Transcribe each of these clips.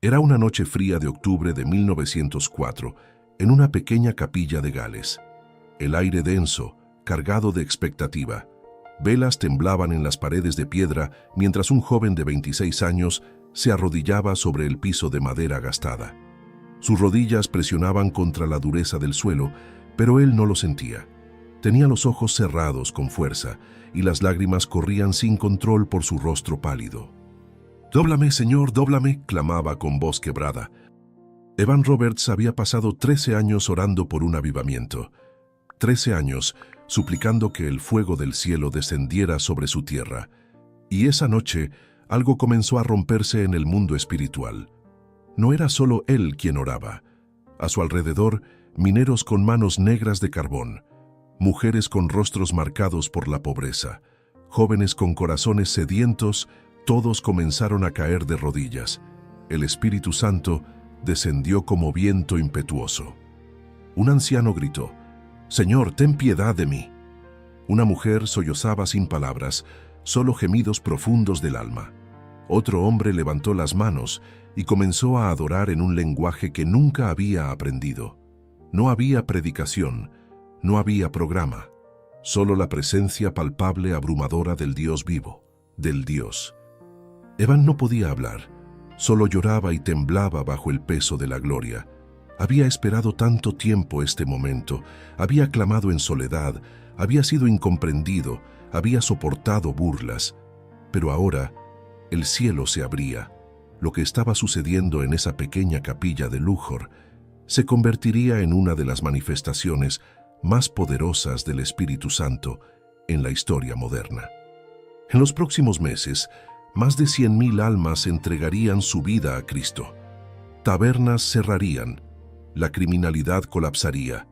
Era una noche fría de octubre de 1904, en una pequeña capilla de Gales. El aire denso, cargado de expectativa. Velas temblaban en las paredes de piedra mientras un joven de 26 años se arrodillaba sobre el piso de madera gastada. Sus rodillas presionaban contra la dureza del suelo, pero él no lo sentía. Tenía los ojos cerrados con fuerza y las lágrimas corrían sin control por su rostro pálido. «Dóblame, Señor, dóblame», clamaba con voz quebrada. Evan Roberts había pasado 13 años orando por un avivamiento. 13 años suplicando que el fuego del cielo descendiera sobre su tierra. Y esa noche algo comenzó a romperse en el mundo espiritual. No era solo él quien oraba. A su alrededor, mineros con manos negras de carbón, mujeres con rostros marcados por la pobreza, jóvenes con corazones sedientos, todos comenzaron a caer de rodillas. El Espíritu Santo descendió como viento impetuoso. Un anciano gritó: «Señor, ten piedad de mí». Una mujer sollozaba sin palabras, solo gemidos profundos del alma. Otro hombre levantó las manos y comenzó a adorar en un lenguaje que nunca había aprendido. No había predicación, no había programa, solo la presencia palpable abrumadora del Dios vivo, del Dios. Evan no podía hablar, solo lloraba y temblaba bajo el peso de la gloria. Había esperado tanto tiempo este momento, había clamado en soledad, había sido incomprendido, había soportado burlas, pero ahora el cielo se abría. Lo que estaba sucediendo en esa pequeña capilla de Luchor se convertiría en una de las manifestaciones más poderosas del Espíritu Santo en la historia moderna. En los próximos meses, más de 100,000 almas entregarían su vida a Cristo. Tabernas cerrarían, la criminalidad colapsaría.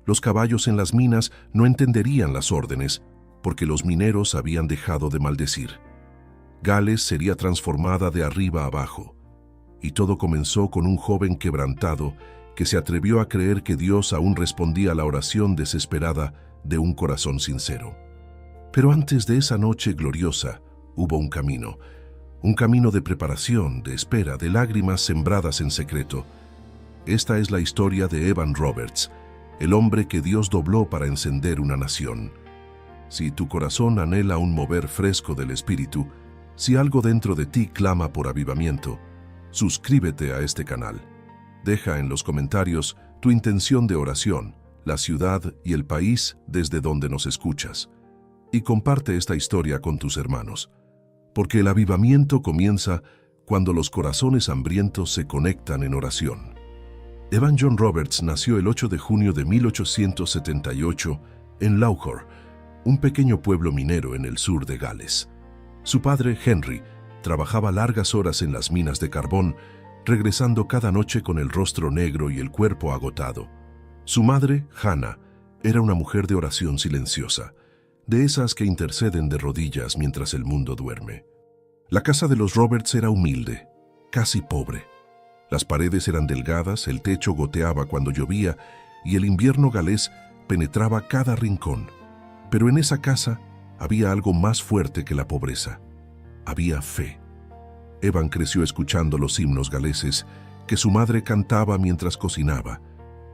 Los caballos en las minas no entenderían las órdenes, porque los mineros habían dejado de maldecir. Gales sería transformada de arriba abajo, y todo comenzó con un joven quebrantado que se atrevió a creer que Dios aún respondía a la oración desesperada de un corazón sincero. Pero antes de esa noche gloriosa, hubo un camino de preparación, de espera, de lágrimas sembradas en secreto. Esta es la historia de Evan Roberts, el hombre que Dios dobló para encender una nación. Si tu corazón anhela un mover fresco del Espíritu, si algo dentro de ti clama por avivamiento, suscríbete a este canal. Deja en los comentarios tu intención de oración, la ciudad y el país desde donde nos escuchas. Y comparte esta historia con tus hermanos, porque el avivamiento comienza cuando los corazones hambrientos se conectan en oración. Evan John Roberts nació el 8 de junio de 1878 en Luchor, un pequeño pueblo minero en el sur de Gales. Su padre, Henry, trabajaba largas horas en las minas de carbón, regresando cada noche con el rostro negro y el cuerpo agotado. Su madre, Hannah, era una mujer de oración silenciosa, de esas que interceden de rodillas mientras el mundo duerme. La casa de los Roberts era humilde, casi pobre. Las paredes eran delgadas, el techo goteaba cuando llovía y el invierno galés penetraba cada rincón. Pero en esa casa había algo más fuerte que la pobreza. Había fe. Evan creció escuchando los himnos galeses que su madre cantaba mientras cocinaba,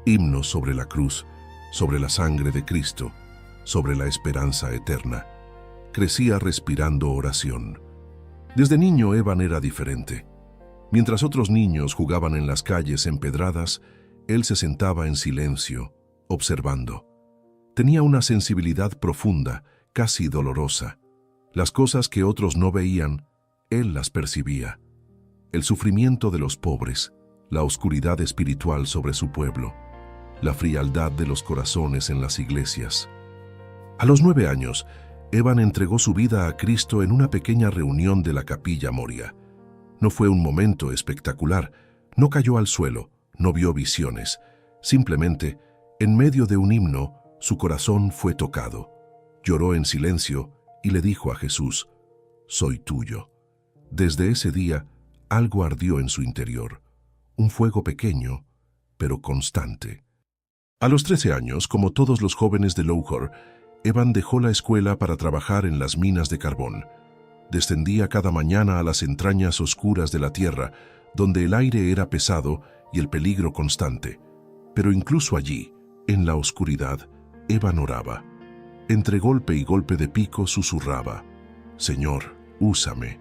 himnos sobre la cruz, sobre la sangre de Cristo, sobre la esperanza eterna. Crecía respirando oración. Desde niño Evan era diferente. Mientras otros niños jugaban en las calles empedradas, él se sentaba en silencio, observando. Tenía una sensibilidad profunda, casi dolorosa. Las cosas que otros no veían, él las percibía. El sufrimiento de los pobres, la oscuridad espiritual sobre su pueblo, la frialdad de los corazones en las iglesias. A los 9 años, Evan entregó su vida a Cristo en una pequeña reunión de la Capilla Moria. No fue un momento espectacular, no cayó al suelo, no vio visiones. Simplemente, en medio de un himno, su corazón fue tocado. Lloró en silencio y le dijo a Jesús: «Soy tuyo». Desde ese día, algo ardió en su interior, un fuego pequeño, pero constante. A los 13 años, como todos los jóvenes de Luchor, Evan dejó la escuela para trabajar en las minas de carbón. Descendía cada mañana a las entrañas oscuras de la tierra, donde el aire era pesado y el peligro constante. Pero incluso allí, en la oscuridad, Evan oraba. Entre golpe y golpe de pico susurraba: Señor, úsame,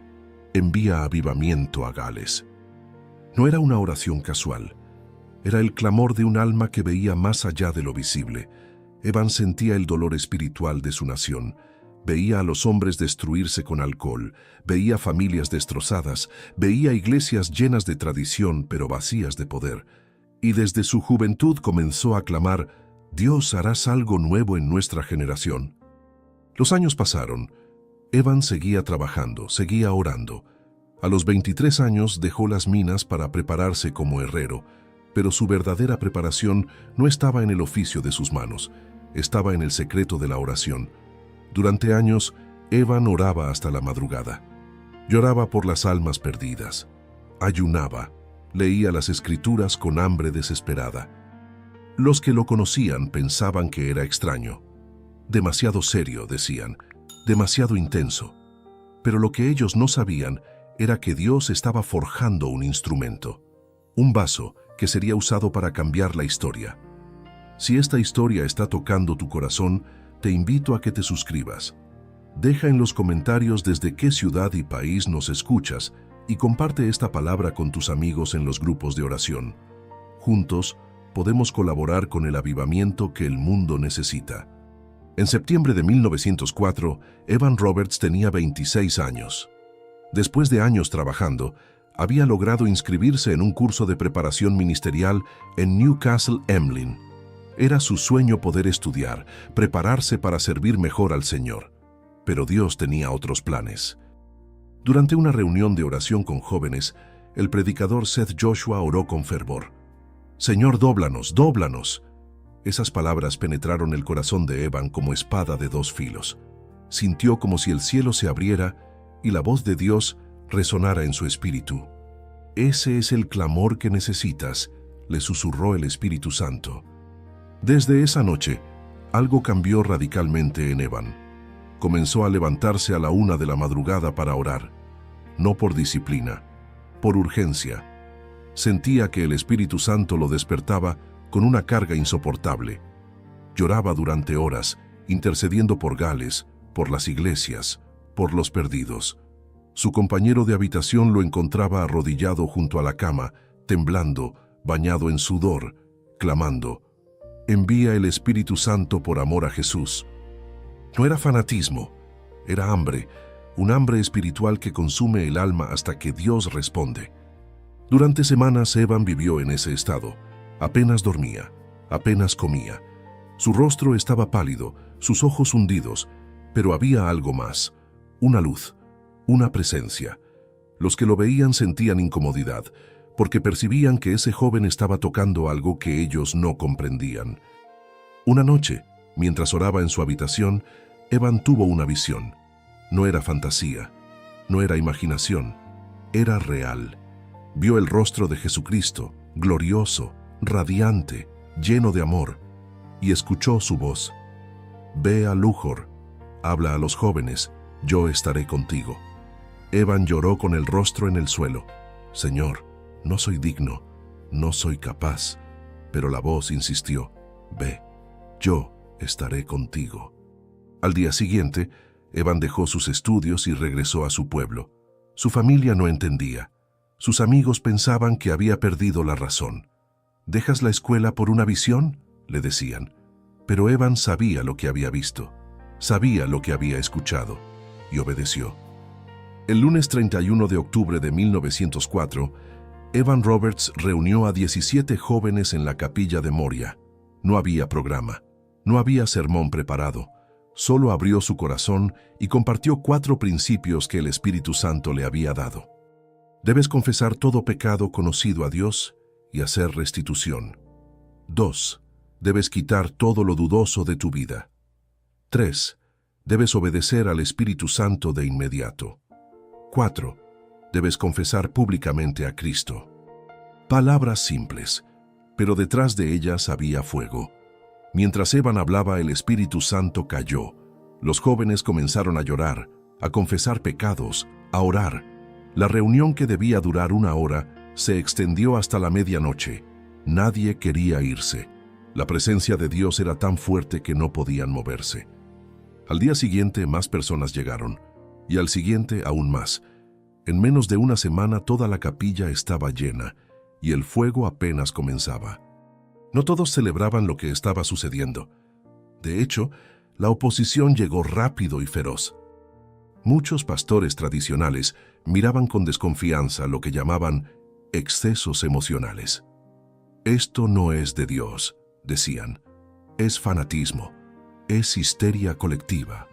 envía avivamiento a Gales. No era una oración casual, era el clamor de un alma que veía más allá de lo visible. Evan sentía el dolor espiritual de su nación. Veía a los hombres destruirse con alcohol, veía familias destrozadas, veía iglesias llenas de tradición pero vacías de poder. Y desde su juventud comenzó a clamar: Dios, ¿harás algo nuevo en nuestra generación? Los años pasaron. Evan seguía trabajando, seguía orando. A los 23 años dejó las minas para prepararse como herrero, pero su verdadera preparación no estaba en el oficio de sus manos, estaba en el secreto de la oración. Durante años, Evan oraba hasta la madrugada. Lloraba por las almas perdidas. Ayunaba, leía las escrituras con hambre desesperada. Los que lo conocían pensaban que era extraño. Demasiado serio, decían, demasiado intenso. Pero lo que ellos no sabían era que Dios estaba forjando un instrumento, un vaso que sería usado para cambiar la historia. Si esta historia está tocando tu corazón, te invito a que te suscribas. Deja en los comentarios desde qué ciudad y país nos escuchas y comparte esta palabra con tus amigos en los grupos de oración. Juntos podemos colaborar con el avivamiento que el mundo necesita. En septiembre de 1904, Evan Roberts tenía 26 años. Después de años trabajando, había logrado inscribirse en un curso de preparación ministerial en Newcastle Emlyn. Era su sueño poder estudiar, prepararse para servir mejor al Señor. Pero Dios tenía otros planes. Durante una reunión de oración con jóvenes, el predicador Seth Joshua oró con fervor: Señor, dóblanos, dóblanos. Esas palabras penetraron el corazón de Evan como espada de dos filos. Sintió como si el cielo se abriera y la voz de Dios resonara en su espíritu. Ese es el clamor que necesitas, le susurró el Espíritu Santo. Desde esa noche, algo cambió radicalmente en Evan. Comenzó a levantarse a la 1 de la madrugada para orar, no por disciplina, por urgencia. Sentía que el Espíritu Santo lo despertaba con una carga insoportable. Lloraba durante horas, intercediendo por Gales, por las iglesias, por los perdidos. Su compañero de habitación lo encontraba arrodillado junto a la cama, temblando, bañado en sudor, clamando: Envía el Espíritu Santo por amor a Jesús. No era fanatismo, era hambre, un hambre espiritual que consume el alma hasta que Dios responde. Durante semanas Evan vivió en ese estado. Apenas dormía, apenas comía. Su rostro estaba pálido, sus ojos hundidos, pero había algo más, una luz, una presencia. Los que lo veían sentían incomodidad, porque percibían que ese joven estaba tocando algo que ellos no comprendían. Una noche, mientras oraba en su habitación, Evan tuvo una visión. No era fantasía, no era imaginación, era real. Vio el rostro de Jesucristo, glorioso, radiante, lleno de amor, y escuchó su voz: Ve a Luhor, habla a los jóvenes, yo estaré contigo. Evan lloró con el rostro en el suelo: Señor, no soy digno, no soy capaz. Pero la voz insistió: Ve, yo estaré contigo. Al día siguiente, Evan dejó sus estudios y regresó a su pueblo. Su familia no entendía. Sus amigos pensaban que había perdido la razón. ¿Dejas la escuela por una visión?, le decían. Pero Evan sabía lo que había visto, sabía lo que había escuchado, y obedeció. El lunes 31 de octubre de 1904, Evan Roberts reunió a 17 jóvenes en la capilla de Moria. No había programa, no había sermón preparado. Solo abrió su corazón y compartió 4 principios que el Espíritu Santo le había dado. Debes confesar todo pecado conocido a Dios y hacer restitución. 2. Debes quitar todo lo dudoso de tu vida. 3. Debes obedecer al Espíritu Santo de inmediato. 4. Debes confesar públicamente a Cristo. Palabras simples, pero detrás de ellas había fuego. Mientras Evan hablaba, el Espíritu Santo cayó. Los jóvenes comenzaron a llorar, a confesar pecados, a orar. La reunión, que debía durar 1 hora, Se extendió hasta la medianoche. Nadie quería irse. La presencia de Dios era tan fuerte que no podían moverse. Al día siguiente más personas llegaron, y al siguiente aún más. En menos de una semana toda la capilla estaba llena, y el fuego apenas comenzaba. No todos celebraban lo que estaba sucediendo. De hecho, la oposición llegó rápido y feroz. Muchos pastores tradicionales miraban con desconfianza lo que llamaban excesos emocionales. Esto no es de Dios, decían. Es fanatismo, es histeria colectiva.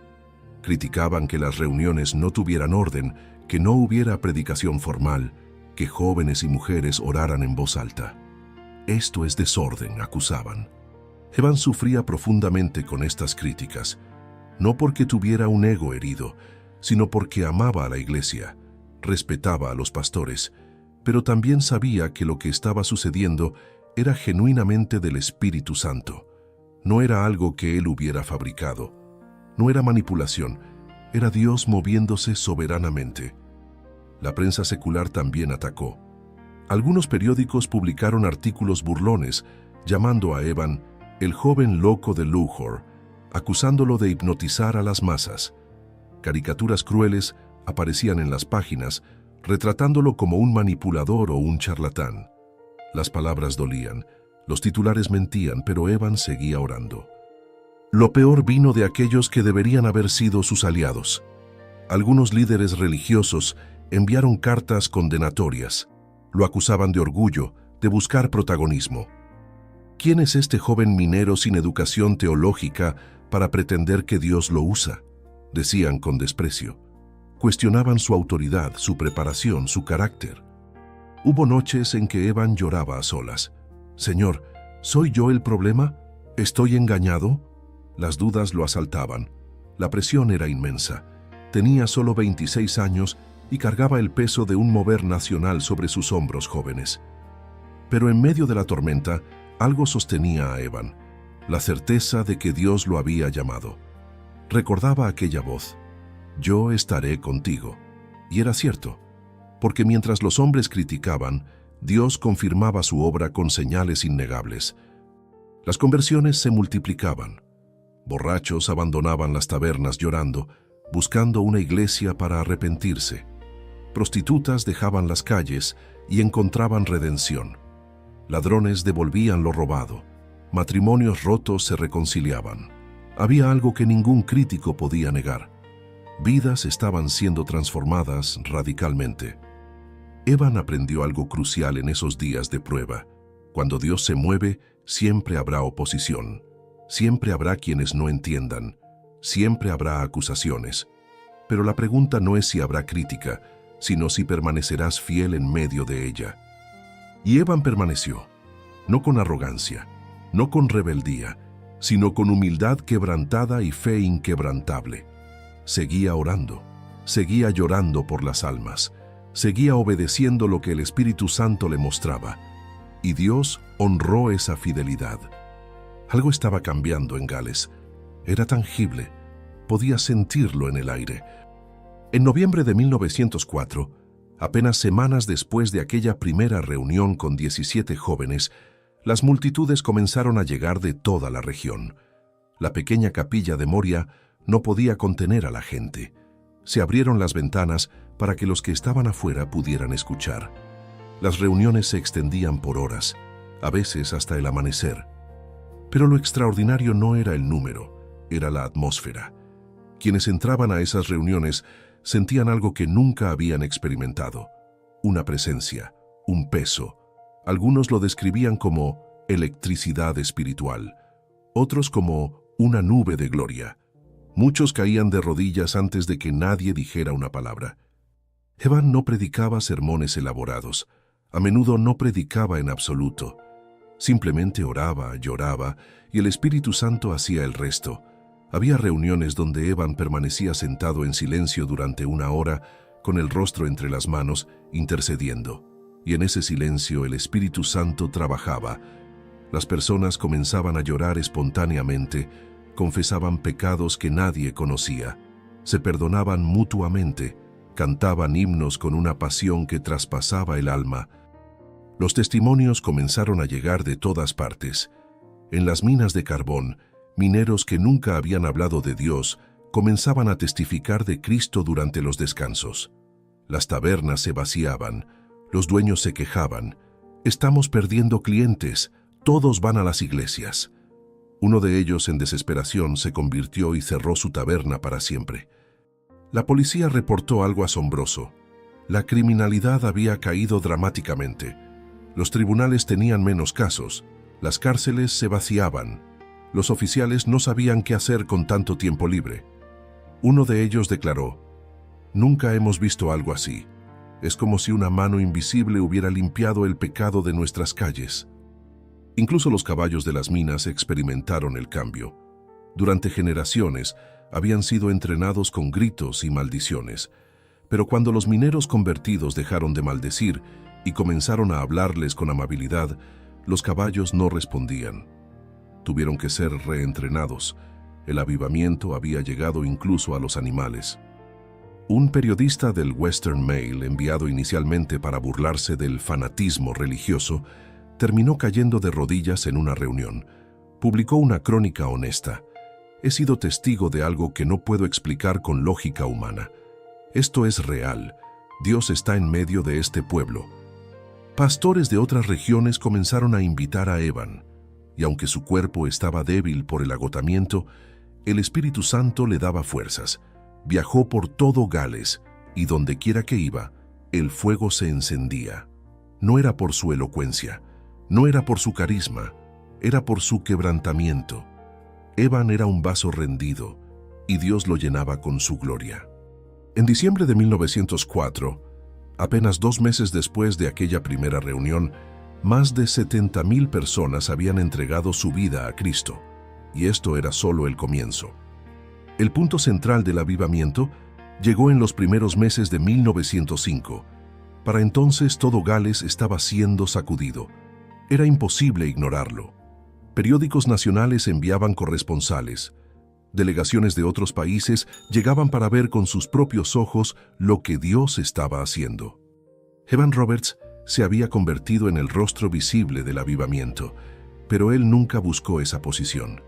Criticaban que las reuniones no tuvieran orden, que no hubiera predicación formal, que jóvenes y mujeres oraran en voz alta. Esto es desorden, acusaban. Evan sufría profundamente con estas críticas, no porque tuviera un ego herido, sino porque amaba a la iglesia, respetaba a los pastores, pero también sabía que lo que estaba sucediendo era genuinamente del Espíritu Santo. No era algo que él hubiera fabricado. No era manipulación, era Dios moviéndose soberanamente. La prensa secular también atacó. Algunos periódicos publicaron artículos burlones, llamando a Evan el joven loco de Lughor, acusándolo de hipnotizar a las masas. Caricaturas crueles aparecían en las páginas, retratándolo como un manipulador o un charlatán. Las palabras dolían, los titulares mentían, pero Evan seguía orando. Lo peor vino de aquellos que deberían haber sido sus aliados. Algunos líderes religiosos enviaron cartas condenatorias. Lo acusaban de orgullo, de buscar protagonismo. ¿Quién es este joven minero sin educación teológica para pretender que Dios lo usa?, decían con desprecio. Cuestionaban su autoridad, su preparación, su carácter. Hubo noches en que Evan lloraba a solas. «Señor, ¿soy yo el problema? ¿Estoy engañado?» Las dudas lo asaltaban. La presión era inmensa. Tenía solo 26 años y cargaba el peso de un mover nacional sobre sus hombros jóvenes. Pero en medio de la tormenta, algo sostenía a Evan, la certeza de que Dios lo había llamado. Recordaba aquella voz: «Yo estaré contigo». Y era cierto, porque mientras los hombres criticaban, Dios confirmaba su obra con señales innegables. Las conversiones se multiplicaban. Borrachos abandonaban las tabernas llorando, buscando una iglesia para arrepentirse. Prostitutas dejaban las calles y encontraban redención. Ladrones devolvían lo robado. Matrimonios rotos se reconciliaban. Había algo que ningún crítico podía negar. Vidas estaban siendo transformadas radicalmente. Evan aprendió algo crucial en esos días de prueba. Cuando Dios se mueve, siempre habrá oposición. Siempre habrá quienes no entiendan. Siempre habrá acusaciones. Pero la pregunta no es si habrá crítica, sino si permanecerás fiel en medio de ella. Y Evan permaneció, no con arrogancia, no con rebeldía, sino con humildad quebrantada y fe inquebrantable. Seguía orando, seguía llorando por las almas, seguía obedeciendo lo que el Espíritu Santo le mostraba, y Dios honró esa fidelidad. Algo estaba cambiando en Gales. Era tangible, podía sentirlo en el aire. En noviembre de 1904, apenas semanas después de aquella primera reunión con 17 jóvenes, las multitudes comenzaron a llegar de toda la región. La pequeña capilla de Moria no podía contener a la gente. Se abrieron las ventanas para que los que estaban afuera pudieran escuchar. Las reuniones se extendían por horas, a veces hasta el amanecer. Pero lo extraordinario no era el número, era la atmósfera. Quienes entraban a esas reuniones sentían algo que nunca habían experimentado: una presencia, un peso. Algunos lo describían como electricidad espiritual, otros como una nube de gloria. Muchos caían de rodillas antes de que nadie dijera una palabra. Evan no predicaba sermones elaborados, a menudo no predicaba en absoluto. Simplemente oraba, lloraba, y el Espíritu Santo hacía el resto. Había reuniones donde Evan permanecía sentado en silencio durante una hora, con el rostro entre las manos, intercediendo. Y en ese silencio el Espíritu Santo trabajaba. Las personas comenzaban a llorar espontáneamente, confesaban pecados que nadie conocía, se perdonaban mutuamente, cantaban himnos con una pasión que traspasaba el alma. Los testimonios comenzaron a llegar de todas partes. En las minas de carbón, mineros que nunca habían hablado de Dios comenzaban a testificar de Cristo durante los descansos. Las tabernas se vaciaban, los dueños se quejaban. «Estamos perdiendo clientes, todos van a las iglesias». Uno de ellos, en desesperación, se convirtió y cerró su taberna para siempre. La policía reportó algo asombroso. La criminalidad había caído dramáticamente. Los tribunales tenían menos casos, las cárceles se vaciaban. Los oficiales no sabían qué hacer con tanto tiempo libre. Uno de ellos declaró: «Nunca hemos visto algo así. Es como si una mano invisible hubiera limpiado el pecado de nuestras calles». Incluso los caballos de las minas experimentaron el cambio. Durante generaciones habían sido entrenados con gritos y maldiciones, pero cuando los mineros convertidos dejaron de maldecir y comenzaron a hablarles con amabilidad, los caballos no respondían. Tuvieron que ser reentrenados. El avivamiento había llegado incluso a los animales. Un periodista del Western Mail, enviado inicialmente para burlarse del fanatismo religioso, terminó cayendo de rodillas en una reunión. Publicó una crónica honesta. «He sido testigo de algo que no puedo explicar con lógica humana. Esto es real. Dios está en medio de este pueblo». Pastores de otras regiones comenzaron a invitar a Evan, y aunque su cuerpo estaba débil por el agotamiento, el Espíritu Santo le daba fuerzas. Viajó por todo Gales, y donde quiera que iba, el fuego se encendía. No era por su elocuencia, no era por su carisma, era por su quebrantamiento. Evan era un vaso rendido, y Dios lo llenaba con su gloria. En diciembre de 1904, apenas 2 meses después de aquella primera reunión, más de 70,000 personas habían entregado su vida a Cristo, y esto era solo el comienzo. El punto central del avivamiento llegó en los primeros meses de 1905. Para entonces todo Gales estaba siendo sacudido. Era imposible ignorarlo. Periódicos nacionales enviaban corresponsales. Delegaciones de otros países llegaban para ver con sus propios ojos lo que Dios estaba haciendo. Evan Roberts se había convertido en el rostro visible del avivamiento, pero él nunca buscó esa posición.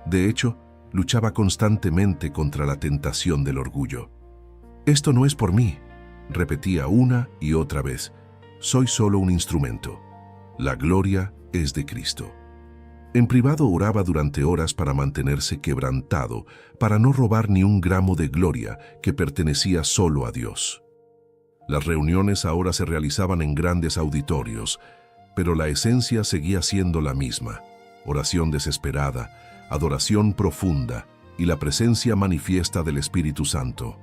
De hecho, luchaba constantemente contra la tentación del orgullo. «Esto no es por mí», repetía una y otra vez. «Soy solo un instrumento. La gloria es de Cristo». En privado oraba durante horas para mantenerse quebrantado, para no robar ni un gramo de gloria que pertenecía solo a Dios. Las reuniones ahora se realizaban en grandes auditorios, pero la esencia seguía siendo la misma: oración desesperada, adoración profunda y la presencia manifiesta del Espíritu Santo.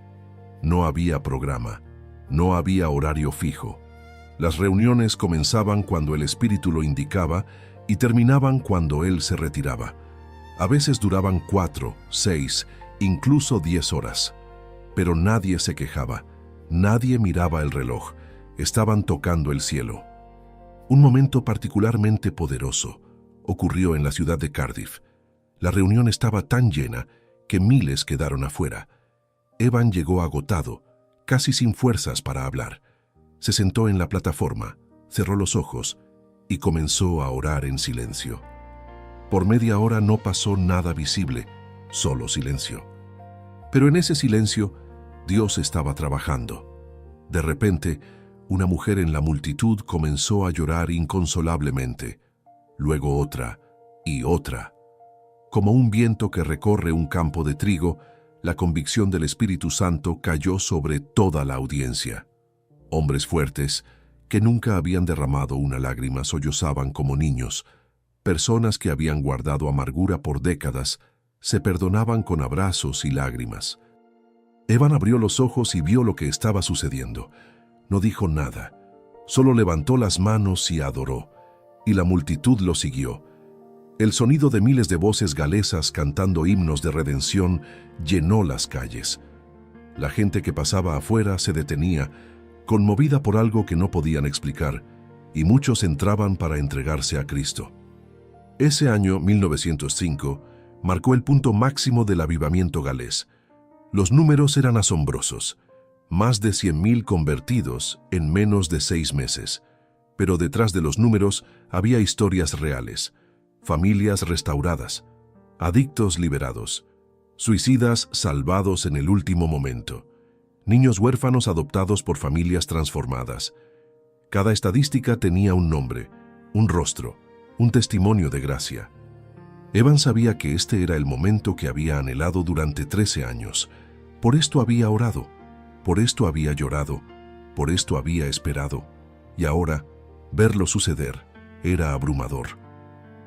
No había programa, no había horario fijo. Las reuniones comenzaban cuando el Espíritu lo indicaba y terminaban cuando Él se retiraba. A veces duraban 4, 6, incluso 10 horas. Pero nadie se quejaba, nadie miraba el reloj, estaban tocando el cielo. Un momento particularmente poderoso ocurrió en la ciudad de Cardiff. La reunión estaba tan llena que miles quedaron afuera. Evan llegó agotado, casi sin fuerzas para hablar. Se sentó en la plataforma, cerró los ojos y comenzó a orar en silencio. Por media hora no pasó nada visible, solo silencio. Pero en ese silencio, Dios estaba trabajando. De repente, una mujer en la multitud comenzó a llorar inconsolablemente. Luego otra y otra. Como un viento que recorre un campo de trigo, la convicción del Espíritu Santo cayó sobre toda la audiencia. Hombres fuertes, que nunca habían derramado una lágrima, sollozaban como niños. Personas que habían guardado amargura por décadas, se perdonaban con abrazos y lágrimas. Evan abrió los ojos y vio lo que estaba sucediendo. No dijo nada, solo levantó las manos y adoró, y la multitud lo siguió. El sonido de miles de voces galesas cantando himnos de redención llenó las calles. La gente que pasaba afuera se detenía, conmovida por algo que no podían explicar, y muchos entraban para entregarse a Cristo. Ese año, 1905, marcó el punto máximo del avivamiento galés. Los números eran asombrosos, más de 100,000 convertidos en menos de 6 meses. pero detrás de los números había historias reales, familias restauradas, adictos liberados, suicidas salvados en el último momento, niños huérfanos adoptados por familias transformadas. Cada estadística tenía un nombre, un rostro, un testimonio de gracia. Evan sabía que este era el momento que había anhelado durante 13 años. Por esto había orado, por esto había llorado, por esto había esperado. Y ahora, verlo suceder era abrumador.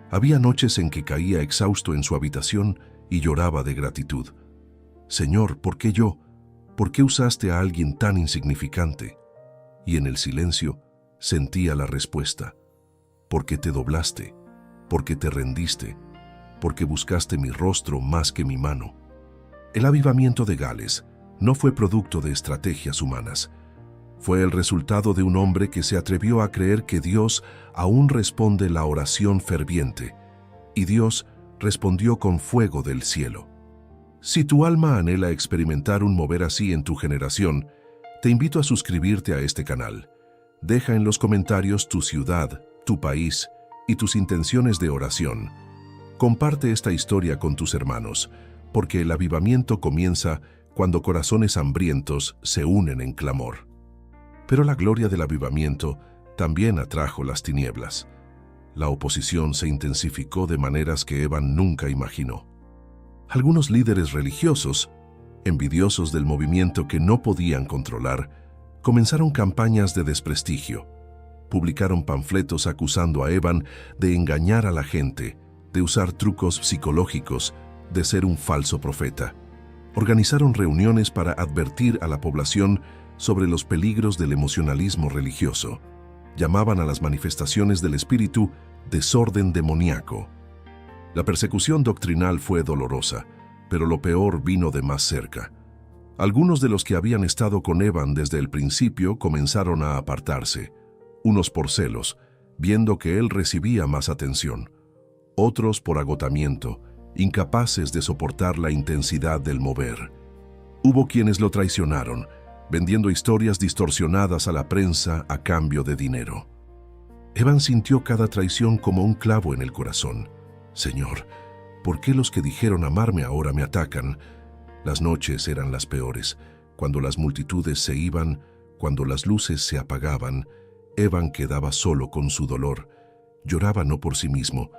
Había noches en que caía exhausto en su habitación y lloraba de gratitud. Señor, ¿por qué yo? ¿Por qué usaste a alguien tan insignificante? Y en el silencio sentía la respuesta. Porque te doblaste, porque te rendiste, porque buscaste mi rostro más que mi mano. El avivamiento de Gales no fue producto de estrategias humanas. Fue el resultado de un hombre que se atrevió a creer que Dios aún responde la oración ferviente, y Dios respondió con fuego del cielo. Si tu alma anhela experimentar un mover así en tu generación, te invito a suscribirte a este canal. Deja en los comentarios tu ciudad, tu país y tus intenciones de oración. Comparte esta historia con tus hermanos, porque el avivamiento comienza cuando corazones hambrientos se unen en clamor. Pero la gloria del avivamiento también atrajo las tinieblas. La oposición se intensificó de maneras que Evan nunca imaginó. Algunos líderes religiosos, envidiosos del movimiento que no podían controlar, comenzaron campañas de desprestigio. Publicaron panfletos acusando a Evan de engañar a la gente, de usar trucos psicológicos, de ser un falso profeta. Organizaron reuniones para advertir a la población sobre los peligros del emocionalismo religioso. Llamaban a las manifestaciones del espíritu desorden demoníaco. La persecución doctrinal fue dolorosa, pero lo peor vino de más cerca. Algunos de los que habían estado con Evan desde el principio comenzaron a apartarse, unos por celos, viendo que él recibía más atención, otros por agotamiento, incapaces de soportar la intensidad del mover. Hubo quienes lo traicionaron, vendiendo historias distorsionadas a la prensa a cambio de dinero. Evan sintió cada traición como un clavo en el corazón. Señor, ¿por qué los que dijeron amarme ahora me atacan? Las noches eran las peores, cuando las multitudes se iban, cuando las luces se apagaban. Evan quedaba solo con su dolor. Lloraba no por sí mismo,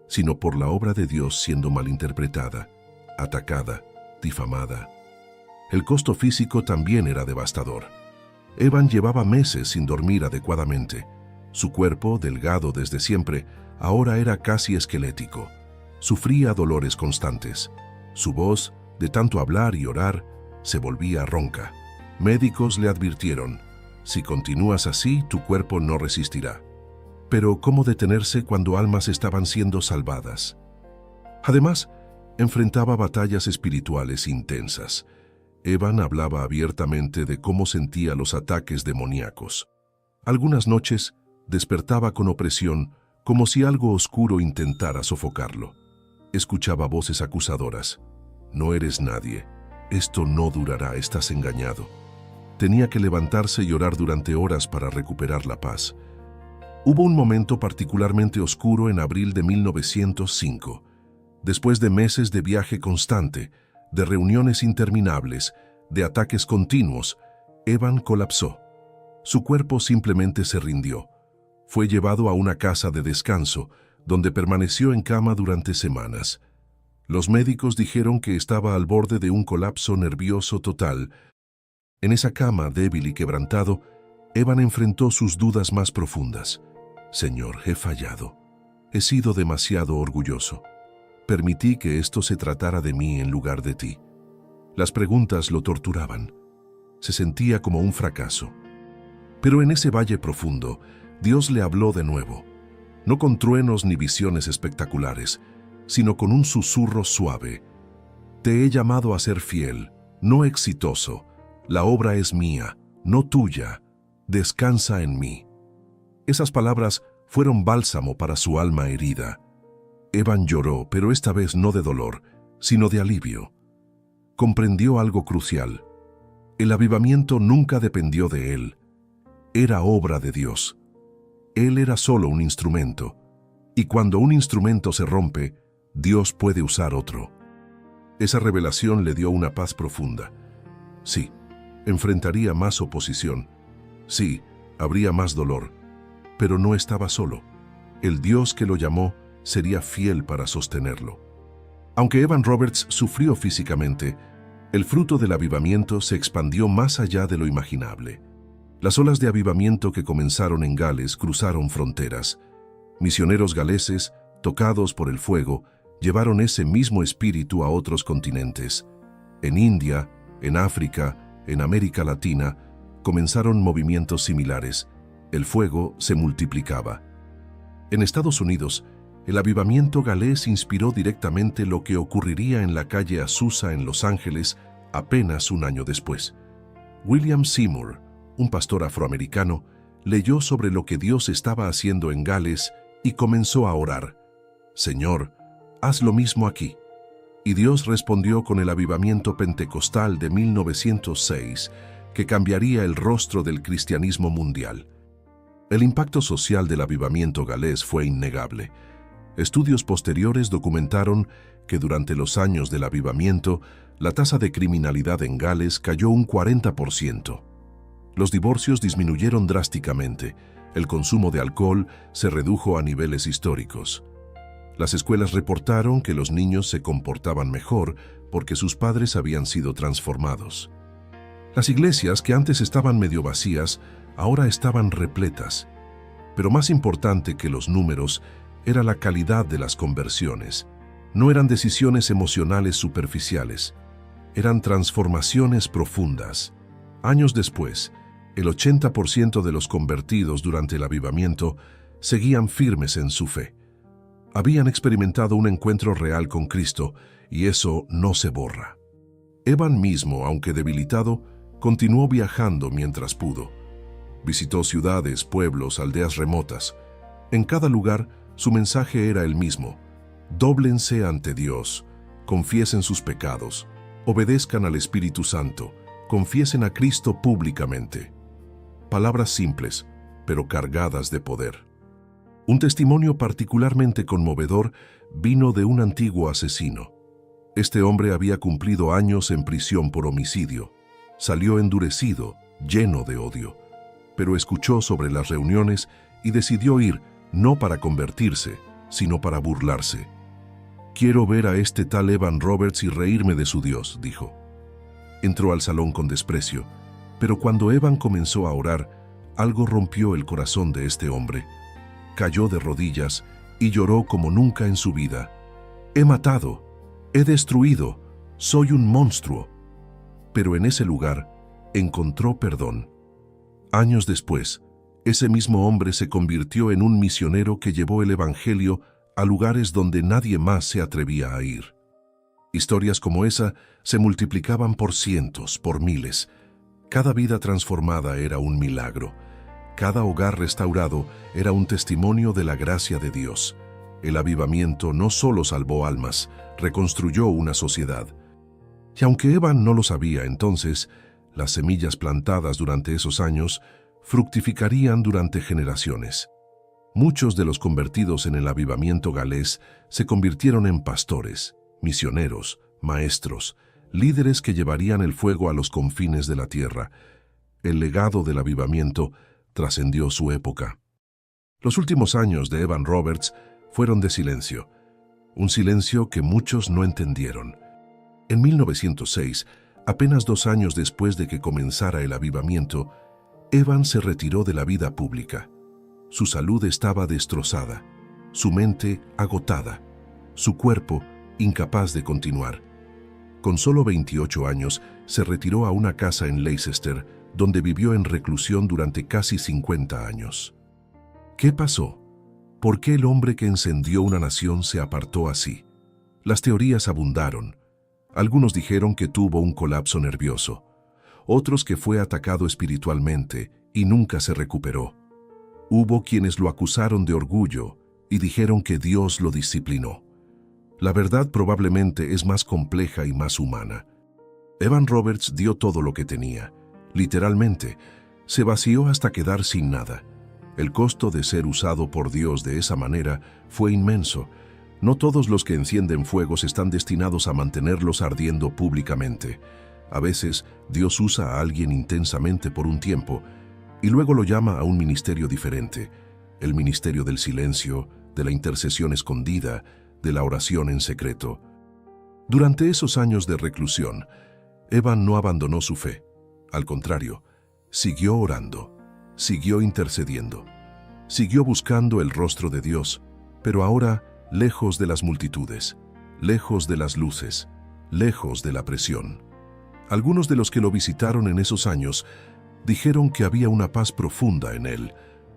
sino por la obra de Dios siendo malinterpretada, atacada, difamada. El costo físico también era devastador. Evan llevaba meses sin dormir adecuadamente. Su cuerpo, delgado desde siempre, ahora era casi esquelético. Sufría dolores constantes. Su voz, de tanto hablar y orar, se volvía ronca. Médicos le advirtieron: si continúas así, tu cuerpo no resistirá. Pero ¿cómo detenerse cuando almas estaban siendo salvadas? Además, enfrentaba batallas espirituales intensas. Evan hablaba abiertamente de cómo sentía los ataques demoníacos. Algunas noches despertaba con opresión, como si algo oscuro intentara sofocarlo. Escuchaba voces acusadoras: no eres nadie, esto no durará, estás engañado. Tenía que levantarse y orar durante horas para recuperar la paz. Hubo un momento particularmente oscuro en abril de 1905. Después de meses de viaje constante, de reuniones interminables, de ataques continuos, Evan colapsó. Su cuerpo simplemente se rindió. Fue llevado a una casa de descanso, donde permaneció en cama durante semanas. Los médicos dijeron que estaba al borde de un colapso nervioso total. En esa cama, débil y quebrantado, Evan enfrentó sus dudas más profundas. Señor, he fallado. He sido demasiado orgulloso. Permití que esto se tratara de mí en lugar de ti. Las preguntas lo torturaban. Se sentía como un fracaso. Pero en ese valle profundo, Dios le habló de nuevo. No con truenos ni visiones espectaculares, sino con un susurro suave. Te he llamado a ser fiel, no exitoso. La obra es mía, no tuya. Descansa en mí. Esas palabras fueron bálsamo para su alma herida. Evan lloró, pero esta vez no de dolor, sino de alivio. Comprendió algo crucial. El avivamiento nunca dependió de él. Era obra de Dios. Él era solo un instrumento, y cuando un instrumento se rompe, Dios puede usar otro. Esa revelación le dio una paz profunda. Sí, enfrentaría más oposición. Sí, habría más dolor, pero no estaba solo. El Dios que lo llamó sería fiel para sostenerlo. Aunque Evan Roberts sufrió físicamente, el fruto del avivamiento se expandió más allá de lo imaginable. Las olas de avivamiento que comenzaron en Gales cruzaron fronteras. Misioneros galeses, tocados por el fuego, llevaron ese mismo espíritu a otros continentes. En India, en África, en América Latina, comenzaron movimientos similares. El fuego se multiplicaba. En Estados Unidos, el avivamiento galés inspiró directamente lo que ocurriría en la calle Azusa en Los Ángeles apenas un año después. William Seymour, un pastor afroamericano, leyó sobre lo que Dios estaba haciendo en Gales y comenzó a orar. «Señor, haz lo mismo aquí». Y Dios respondió con el avivamiento pentecostal de 1906, que cambiaría el rostro del cristianismo mundial. El impacto social del avivamiento galés fue innegable. Estudios posteriores documentaron que durante los años del avivamiento, la tasa de criminalidad en Gales cayó un 40%. Los divorcios disminuyeron drásticamente, el consumo de alcohol se redujo a niveles históricos. Las escuelas reportaron que los niños se comportaban mejor porque sus padres habían sido transformados. Las iglesias, que antes estaban medio vacías, ahora estaban repletas. Pero más importante que los números era la calidad de las conversiones. No eran decisiones emocionales superficiales, eran transformaciones profundas. Años después, el 80% de los convertidos durante el avivamiento seguían firmes en su fe. Habían experimentado un encuentro real con Cristo y eso no se borra. Evan mismo, aunque debilitado, continuó viajando mientras pudo. Visitó ciudades, pueblos, aldeas remotas. En cada lugar, su mensaje era el mismo: dóblense ante Dios, confiesen sus pecados, obedezcan al Espíritu Santo, confiesen a Cristo públicamente. Palabras simples, pero cargadas de poder. Un testimonio particularmente conmovedor vino de un antiguo asesino. Este hombre había cumplido años en prisión por homicidio. Salió endurecido, lleno de odio, pero escuchó sobre las reuniones y decidió ir, no para convertirse, sino para burlarse. «Quiero ver a este tal Evan Roberts y reírme de su Dios», dijo. Entró al salón con desprecio, pero cuando Evan comenzó a orar, algo rompió el corazón de este hombre. Cayó de rodillas y lloró como nunca en su vida. «He matado, he destruido, soy un monstruo». Pero en ese lugar encontró perdón. Años después, ese mismo hombre se convirtió en un misionero que llevó el Evangelio a lugares donde nadie más se atrevía a ir. Historias como esa se multiplicaban por cientos, por miles. Cada vida transformada era un milagro. Cada hogar restaurado era un testimonio de la gracia de Dios. El avivamiento no solo salvó almas, reconstruyó una sociedad. Y aunque Evan no lo sabía entonces, las semillas plantadas durante esos años fructificarían durante generaciones. Muchos de los convertidos en el avivamiento galés se convirtieron en pastores, misioneros, maestros, líderes que llevarían el fuego a los confines de la tierra. El legado del avivamiento trascendió su época. Los últimos años de Evan Roberts fueron de silencio, un silencio que muchos no entendieron. En 1906, apenas 2 años después de que comenzara el avivamiento, Evan se retiró de la vida pública. Su salud estaba destrozada, su mente agotada, su cuerpo incapaz de continuar. Con solo 28 años, se retiró a una casa en Leicester, donde vivió en reclusión durante casi 50 años. ¿Qué pasó? ¿Por qué el hombre que encendió una nación se apartó así? Las teorías abundaron. Algunos dijeron que tuvo un colapso nervioso, otros que fue atacado espiritualmente y nunca se recuperó. Hubo quienes lo acusaron de orgullo y dijeron que Dios lo disciplinó. La verdad probablemente es más compleja y más humana. Evan Roberts dio todo lo que tenía. Literalmente, se vació hasta quedar sin nada. El costo de ser usado por Dios de esa manera fue inmenso. No todos los que encienden fuegos están destinados a mantenerlos ardiendo públicamente. A veces, Dios usa a alguien intensamente por un tiempo y luego lo llama a un ministerio diferente, el ministerio del silencio, de la intercesión escondida, de la oración en secreto. Durante esos años de reclusión, Evan no abandonó su fe. Al contrario, siguió orando, siguió intercediendo, siguió buscando el rostro de Dios, pero ahora lejos de las multitudes, lejos de las luces, lejos de la presión. Algunos de los que lo visitaron en esos años dijeron que había una paz profunda en él,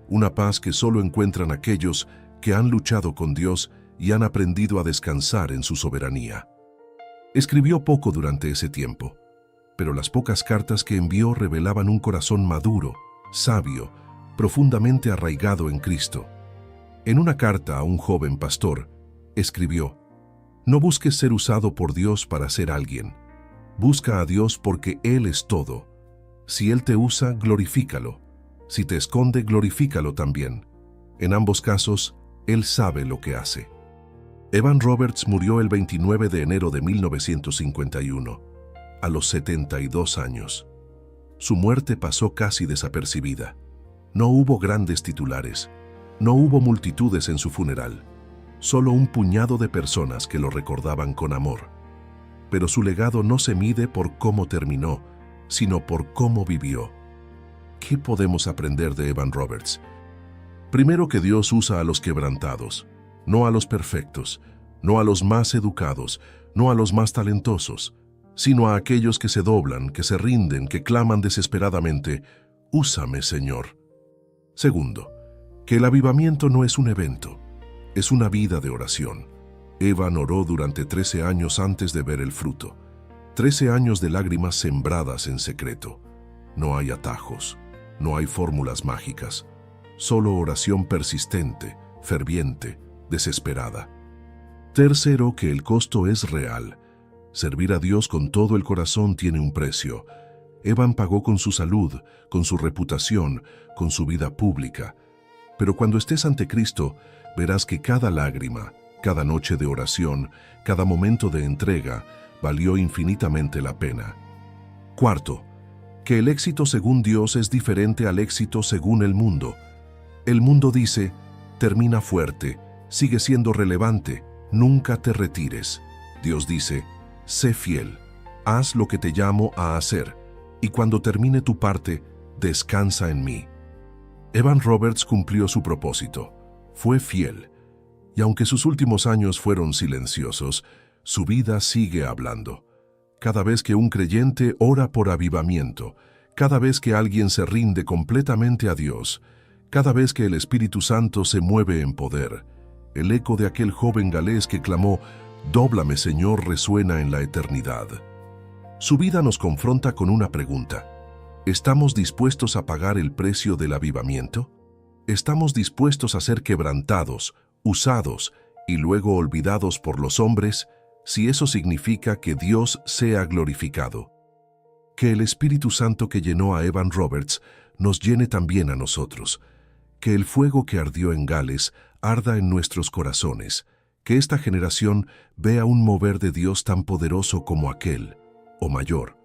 una paz que solo encuentran aquellos que han luchado con Dios y han aprendido a descansar en su soberanía. Escribió poco durante ese tiempo, pero las pocas cartas que envió revelaban un corazón maduro, sabio, profundamente arraigado en Cristo. En una carta a un joven pastor, escribió: «No busques ser usado por Dios para ser alguien. Busca a Dios porque Él es todo. Si Él te usa, glorifícalo. Si te esconde, glorifícalo también. En ambos casos, Él sabe lo que hace». Evan Roberts murió el 29 de enero de 1951, a los 72 años. Su muerte pasó casi desapercibida. No hubo grandes titulares, no hubo multitudes en su funeral, solo un puñado de personas que lo recordaban con amor. Pero su legado no se mide por cómo terminó, sino por cómo vivió. ¿Qué podemos aprender de Evan Roberts? Primero, que Dios usa a los quebrantados, no a los perfectos, no a los más educados, no a los más talentosos, sino a aquellos que se doblan, que se rinden, que claman desesperadamente: «Úsame, Señor». Segundo, que el avivamiento no es un evento, es una vida de oración. Evan oró durante 13 años antes de ver el fruto. 13 años de lágrimas sembradas en secreto. No hay atajos, no hay fórmulas mágicas, solo oración persistente, ferviente, desesperada. Tercero, que el costo es real. Servir a Dios con todo el corazón tiene un precio. Evan pagó con su salud, con su reputación, con su vida pública. Pero cuando estés ante Cristo, verás que cada lágrima, cada noche de oración, cada momento de entrega, valió infinitamente la pena. Cuarto, que el éxito según Dios es diferente al éxito según el mundo. El mundo dice: termina fuerte, sigue siendo relevante, nunca te retires. Dios dice: sé fiel, haz lo que te llamo a hacer, y cuando termine tu parte, descansa en mí. Evan Roberts cumplió su propósito, fue fiel, y aunque sus últimos años fueron silenciosos, su vida sigue hablando. Cada vez que un creyente ora por avivamiento, cada vez que alguien se rinde completamente a Dios, cada vez que el Espíritu Santo se mueve en poder, el eco de aquel joven galés que clamó: «Dóblame, Señor», resuena en la eternidad. Su vida nos confronta con una pregunta: ¿estamos dispuestos a pagar el precio del avivamiento? ¿Estamos dispuestos a ser quebrantados, usados y luego olvidados por los hombres, si eso significa que Dios sea glorificado? Que el Espíritu Santo que llenó a Evan Roberts nos llene también a nosotros. Que el fuego que ardió en Gales arda en nuestros corazones. Que esta generación vea un mover de Dios tan poderoso como aquel, o mayor.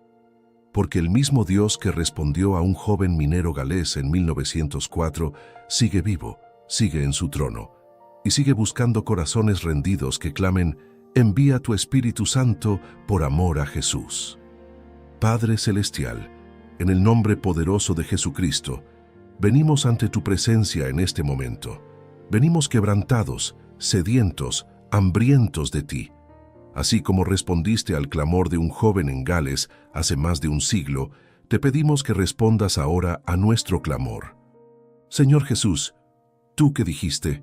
Porque el mismo Dios que respondió a un joven minero galés en 1904 sigue vivo, sigue en su trono, y sigue buscando corazones rendidos que clamen: «Envía tu Espíritu Santo por amor a Jesús». Padre Celestial, en el nombre poderoso de Jesucristo, venimos ante tu presencia en este momento. Venimos quebrantados, sedientos, hambrientos de ti. Así como respondiste al clamor de un joven en Gales hace más de un siglo, te pedimos que respondas ahora a nuestro clamor. Señor Jesús, tú que dijiste: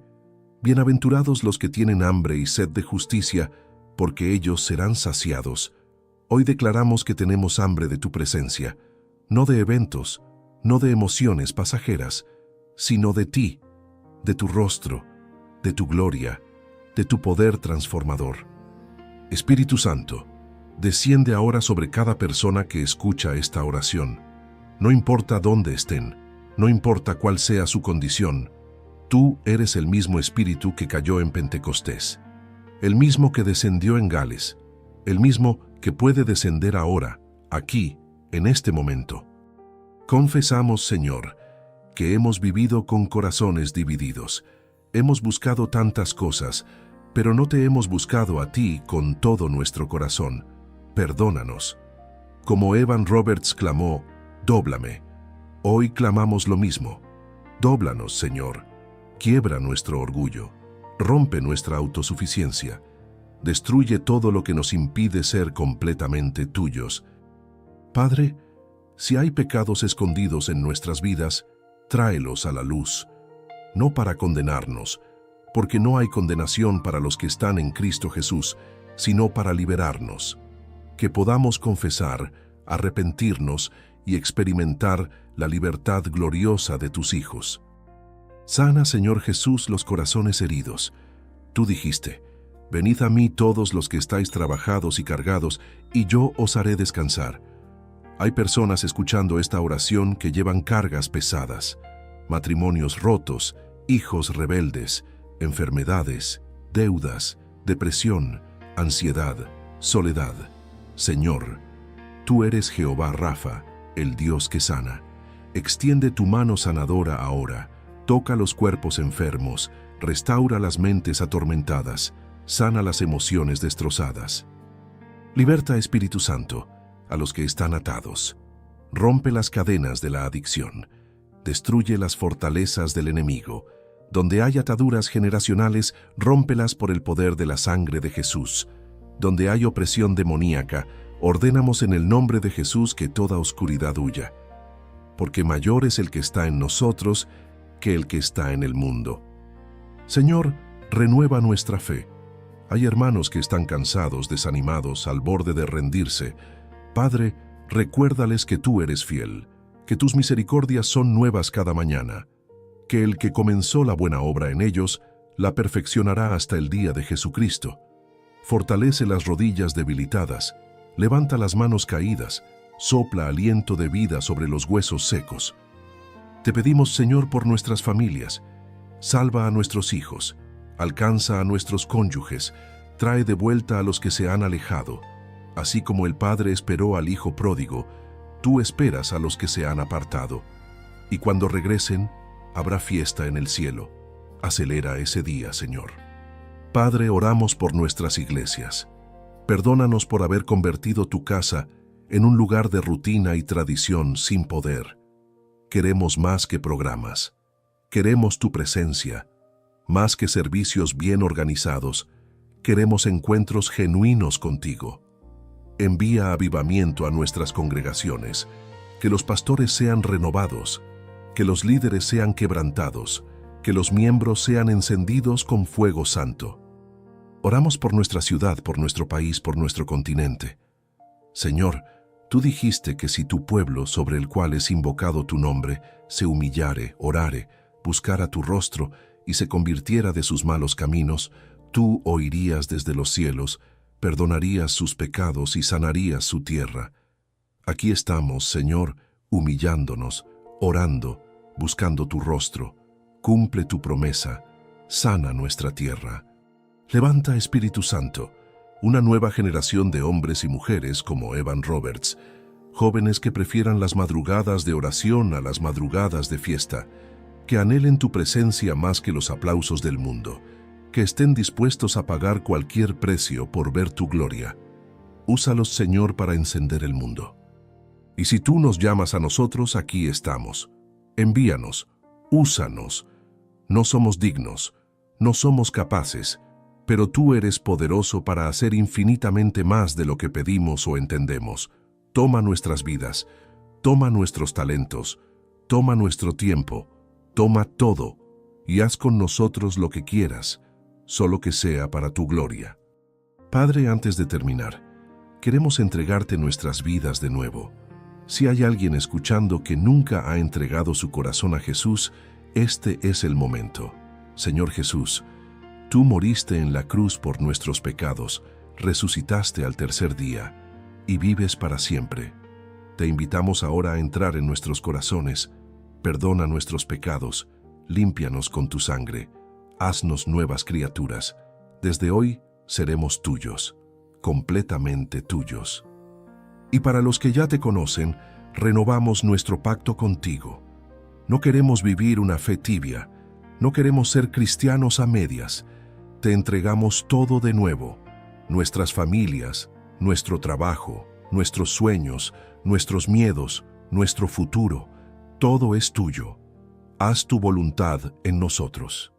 «Bienaventurados los que tienen hambre y sed de justicia, porque ellos serán saciados». Hoy declaramos que tenemos hambre de tu presencia, no de eventos, no de emociones pasajeras, sino de ti, de tu rostro, de tu gloria, de tu poder transformador. Espíritu Santo, desciende ahora sobre cada persona que escucha esta oración. No importa dónde estén, No importa cuál sea su condición, tú eres el mismo Espíritu que cayó en Pentecostés, el mismo que descendió en Gales, el mismo que puede descender ahora, aquí, en este momento. Confesamos, Señor, que hemos vivido con corazones divididos. Hemos buscado tantas cosas, pero no te hemos buscado a ti con todo nuestro corazón. Perdónanos. Como Evan Roberts clamó, «Dóblame». Hoy clamamos lo mismo. Dóblanos, Señor. Quiebra nuestro orgullo. Rompe nuestra autosuficiencia. Destruye todo lo que nos impide ser completamente tuyos. Padre, si hay pecados escondidos en nuestras vidas, tráelos a la luz, no para condenarnos, porque no hay condenación para los que están en Cristo Jesús, sino para liberarnos. Que podamos confesar, arrepentirnos y experimentar la libertad gloriosa de tus hijos. Sana, Señor Jesús, los corazones heridos. Tú dijiste, «Venid a mí todos los que estáis trabajados y cargados, y yo os haré descansar». Hay personas escuchando esta oración que llevan cargas pesadas, matrimonios rotos, hijos rebeldes, enfermedades, deudas, depresión, ansiedad, soledad. Señor, tú eres Jehová Rafa, el Dios que sana. Extiende tu mano sanadora ahora, toca los cuerpos enfermos, restaura las mentes atormentadas, sana las emociones destrozadas. Liberta, Espíritu Santo, a los que están atados. Rompe las cadenas de la adicción. Destruye las fortalezas del enemigo. Donde hay ataduras generacionales, rómpelas por el poder de la sangre de Jesús. Donde hay opresión demoníaca, ordenamos en el nombre de Jesús que toda oscuridad huya. Porque mayor es el que está en nosotros que el que está en el mundo. Señor, renueva nuestra fe. Hay hermanos que están cansados, desanimados, al borde de rendirse. Padre, recuérdales que tú eres fiel, que tus misericordias son nuevas cada mañana, que el que comenzó la buena obra en ellos, la perfeccionará hasta el día de Jesucristo. Fortalece las rodillas debilitadas, levanta las manos caídas, sopla aliento de vida sobre los huesos secos. Te pedimos, Señor, por nuestras familias. Salva a nuestros hijos, alcanza a nuestros cónyuges, trae de vuelta a los que se han alejado. Así como el Padre esperó al Hijo pródigo, tú esperas a los que se han apartado. Y cuando regresen, habrá fiesta en el cielo. Acelera ese día, Señor. Padre, oramos por nuestras iglesias. Perdónanos por haber convertido tu casa en un lugar de rutina y tradición sin poder. Queremos más que programas. Queremos tu presencia. Más que servicios bien organizados, queremos encuentros genuinos contigo. Envía avivamiento a nuestras congregaciones, que los pastores sean renovados, que los líderes sean quebrantados, que los miembros sean encendidos con fuego santo. Oramos por nuestra ciudad, por nuestro país, por nuestro continente. Señor, tú dijiste que si tu pueblo, sobre el cual es invocado tu nombre, se humillare, orare, buscara tu rostro y se convirtiera de sus malos caminos, tú oirías desde los cielos, perdonarías sus pecados y sanarías su tierra. Aquí estamos, Señor, humillándonos, orando, buscando tu rostro. Cumple tu promesa, sana nuestra tierra. Levanta, Espíritu Santo, una nueva generación de hombres y mujeres como Evan Roberts, jóvenes que prefieran las madrugadas de oración a las madrugadas de fiesta, que anhelen tu presencia más que los aplausos del mundo, que estén dispuestos a pagar cualquier precio por ver tu gloria. Úsalos, Señor, para encender el mundo. Y si tú nos llamas a nosotros, aquí estamos. Envíanos, úsanos. No somos dignos, no somos capaces, pero tú eres poderoso para hacer infinitamente más de lo que pedimos o entendemos. Toma nuestras vidas, toma nuestros talentos, toma nuestro tiempo, toma todo, y haz con nosotros lo que quieras, solo que sea para tu gloria. Padre, antes de terminar, queremos entregarte nuestras vidas de nuevo. Si hay alguien escuchando que nunca ha entregado su corazón a Jesús, este es el momento. Señor Jesús, tú moriste en la cruz por nuestros pecados, resucitaste al tercer día y vives para siempre. Te invitamos ahora a entrar en nuestros corazones. perdona nuestros pecados, límpianos con tu sangre, haznos nuevas criaturas. Desde hoy seremos tuyos, completamente tuyos. Y para los que ya te conocen, renovamos nuestro pacto contigo. No queremos vivir una fe tibia, no queremos ser cristianos a medias. Te entregamos todo de nuevo, nuestras familias, nuestro trabajo, nuestros sueños, nuestros miedos, nuestro futuro. Todo es tuyo. Haz tu voluntad en nosotros.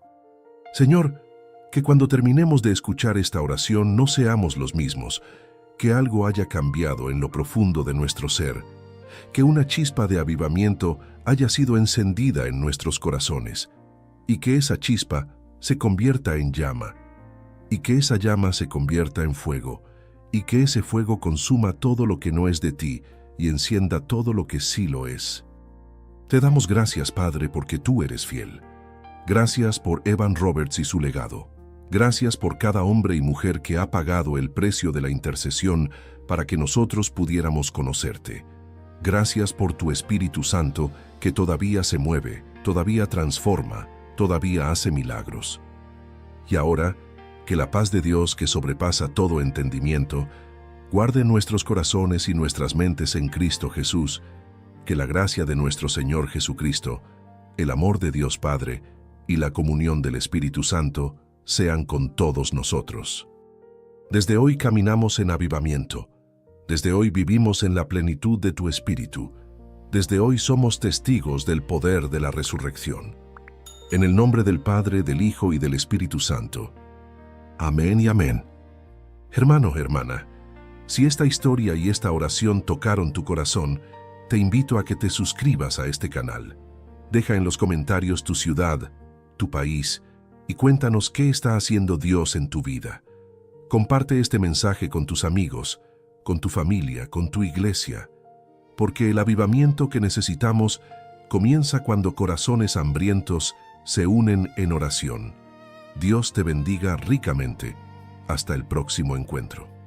Señor, que cuando terminemos de escuchar esta oración no seamos los mismos, que algo haya cambiado en lo profundo de nuestro ser, que una chispa de avivamiento haya sido encendida en nuestros corazones, y que esa chispa se convierta en llama, y que esa llama se convierta en fuego, y que ese fuego consuma todo lo que no es de ti y encienda todo lo que sí lo es. Te damos gracias, Padre, porque tú eres fiel. Gracias por Evan Roberts y su legado. Gracias por cada hombre y mujer que ha pagado el precio de la intercesión para que nosotros pudiéramos conocerte. Gracias por tu Espíritu Santo que todavía se mueve, todavía transforma, todavía hace milagros. Y ahora, que la paz de Dios que sobrepasa todo entendimiento, guarde nuestros corazones y nuestras mentes en Cristo Jesús, que la gracia de nuestro Señor Jesucristo, el amor de Dios Padre y la comunión del Espíritu Santo sean con todos nosotros. Desde hoy caminamos en avivamiento. Desde hoy vivimos en la plenitud de tu Espíritu. Desde hoy somos testigos del poder de la resurrección. En el nombre del Padre, del Hijo y del Espíritu Santo. Amén y amén. Hermano, hermana, si esta historia y esta oración tocaron tu corazón, te invito a que te suscribas a este canal. Deja en los comentarios tu ciudad, tu país, y cuéntanos qué está haciendo Dios en tu vida. Comparte este mensaje con tus amigos, con tu familia, con tu iglesia, porque el avivamiento que necesitamos comienza cuando corazones hambrientos se unen en oración. Dios te bendiga ricamente. Hasta el próximo encuentro.